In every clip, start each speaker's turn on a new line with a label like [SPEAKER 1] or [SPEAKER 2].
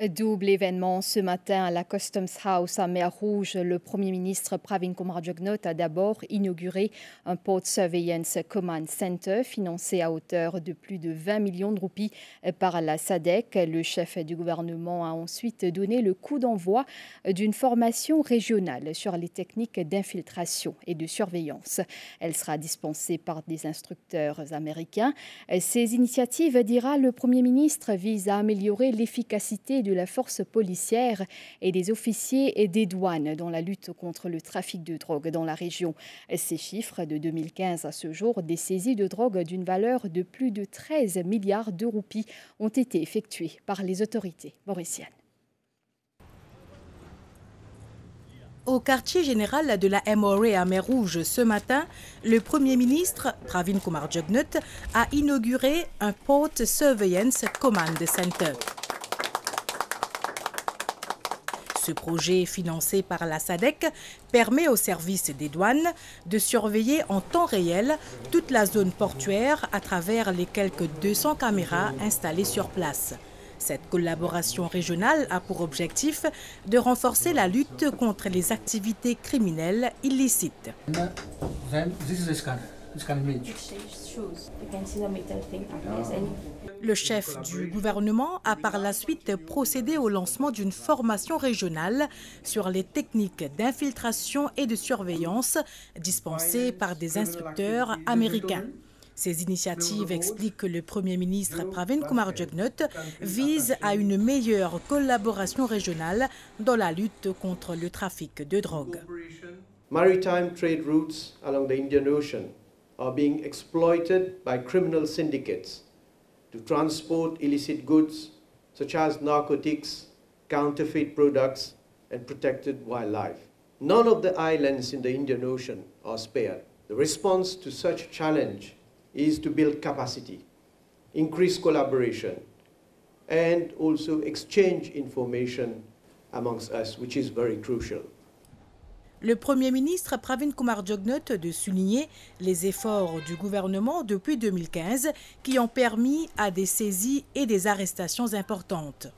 [SPEAKER 1] Double événement ce matin à la Customs House à Mer Rouge. Le Premier ministre Pravin Kumar Jugnauth a d'abord inauguré un Port Surveillance Command Center financé à hauteur de plus de 20 millions de roupies par la SADC. Le chef du gouvernement a ensuite donné le coup d'envoi d'une formation régionale sur les techniques d'infiltration et de surveillance. Elle sera dispensée par des instructeurs américains. Ces initiatives, dira le Premier ministre, visent à améliorer l'efficacité de la force policière et des officiers et des douanes dans la lutte contre le trafic de drogue dans la région. Ces chiffres de 2015 à ce jour, des saisies de drogue d'une valeur de plus de 13 milliards de roupies ont été effectuées par les autorités mauriciennes.
[SPEAKER 2] Au quartier général de la MRA à Mer Rouge ce matin, le Premier ministre Pravin Kumar Jugnauth a inauguré un Port Surveillance Command Center. Ce projet, financé par la SADC, permet aux services des douanes de surveiller en temps réel toute la zone portuaire à travers les quelques 200 caméras installées sur place. Cette collaboration régionale a pour objectif de renforcer la lutte contre les activités criminelles illicites. Le chef du gouvernement a par la suite procédé au lancement d'une formation régionale sur les techniques d'infiltration et de surveillance dispensées par des instructeurs américains. Ces initiatives expliquent que le Premier ministre Pravin Kumar Jugnauth vise à une meilleure collaboration régionale dans la lutte contre le trafic de drogue.
[SPEAKER 3] Maritime trade routes along the Indian Ocean are being exploited by criminal syndicates to transport illicit goods such as narcotics, counterfeit products, and protected wildlife. None of the islands in the Indian Ocean are spared. The response to such a challenge is to build capacity, increase collaboration, and also exchange information amongst us, which is very crucial.
[SPEAKER 2] Le Premier ministre Pravin Kumar Jugnauth de souligner les efforts du gouvernement depuis 2015 qui ont permis à des saisies et des arrestations importantes.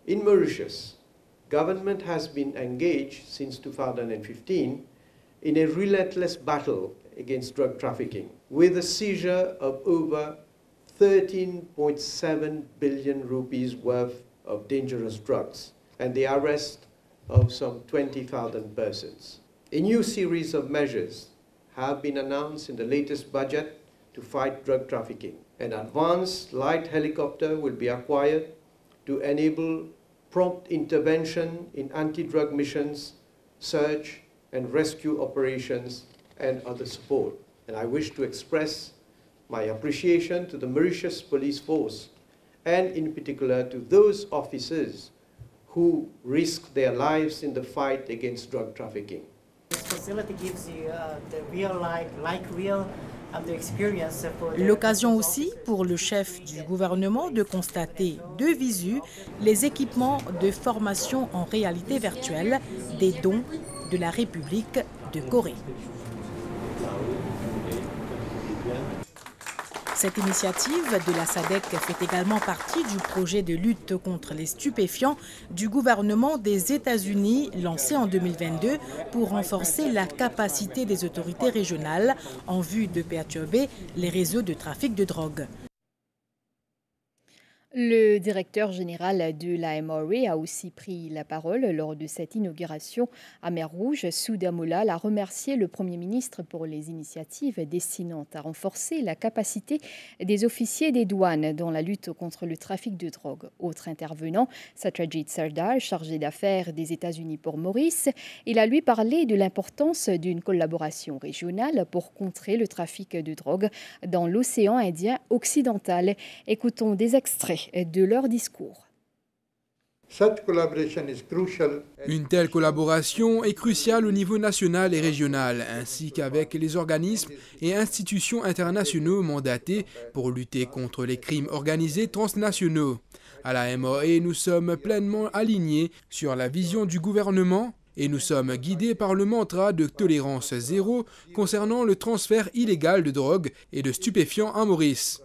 [SPEAKER 3] In Mauritius, government has been engaged since 2015 in a relentless battle against drug trafficking, with a seizure of over 13.7 billion rupees worth of dangerous drugs and the arrest of some 20,000 persons. A new series of measures have been announced in the latest budget to fight drug trafficking. An advanced light helicopter will be acquired to enable prompt intervention in anti-drug missions, search and rescue operations, and other support. And I wish to express my appreciation to the Mauritius Police Force, and in particular to those officers who risk their lives in the fight against drug trafficking.
[SPEAKER 4] This facility gives you the real real the experience for the...
[SPEAKER 2] L'occasion aussi pour le chef du gouvernement de constater de visu les équipements de formation en réalité virtuelle des dons de la République de Corée. Cette initiative de la SADC fait également partie du projet de lutte contre les stupéfiants du gouvernement des États-Unis lancé en 2022 pour renforcer la capacité des autorités régionales en vue de perturber les réseaux de trafic de drogue.
[SPEAKER 1] Le directeur général de la MRA a aussi pris la parole lors de cette inauguration à Mer Rouge. Souda Mollal a remercié le Premier ministre pour les initiatives destinant à renforcer la capacité des officiers des douanes dans la lutte contre le trafic de drogue. Autre intervenant, Satyajit Sardar, chargé d'affaires des États-Unis pour Maurice, il a lui parlé de l'importance d'une collaboration régionale pour contrer le trafic de drogue dans l'océan Indien occidental. Écoutons des extraits de leur discours.
[SPEAKER 5] Une telle collaboration est cruciale au niveau national et régional, ainsi qu'avec les organismes et institutions internationaux mandatés pour lutter contre les crimes organisés transnationaux. À la MRA, nous sommes pleinement alignés sur la vision du gouvernement et nous sommes guidés par le mantra de tolérance zéro concernant le transfert illégal de drogue et de stupéfiants à Maurice.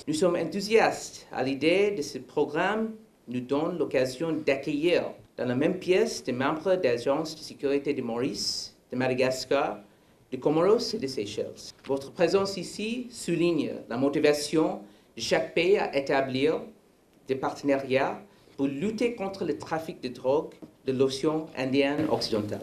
[SPEAKER 6] Nous sommes enthousiastes à l'idée de ce programme nous donne l'occasion d'accueillir dans la même pièce des membres des agences de sécurité de Maurice, de Madagascar, de Comoros et de Seychelles. Votre présence ici souligne la motivation de chaque pays à établir des partenariats pour lutter contre le trafic de drogue de l'océan Indien occidental.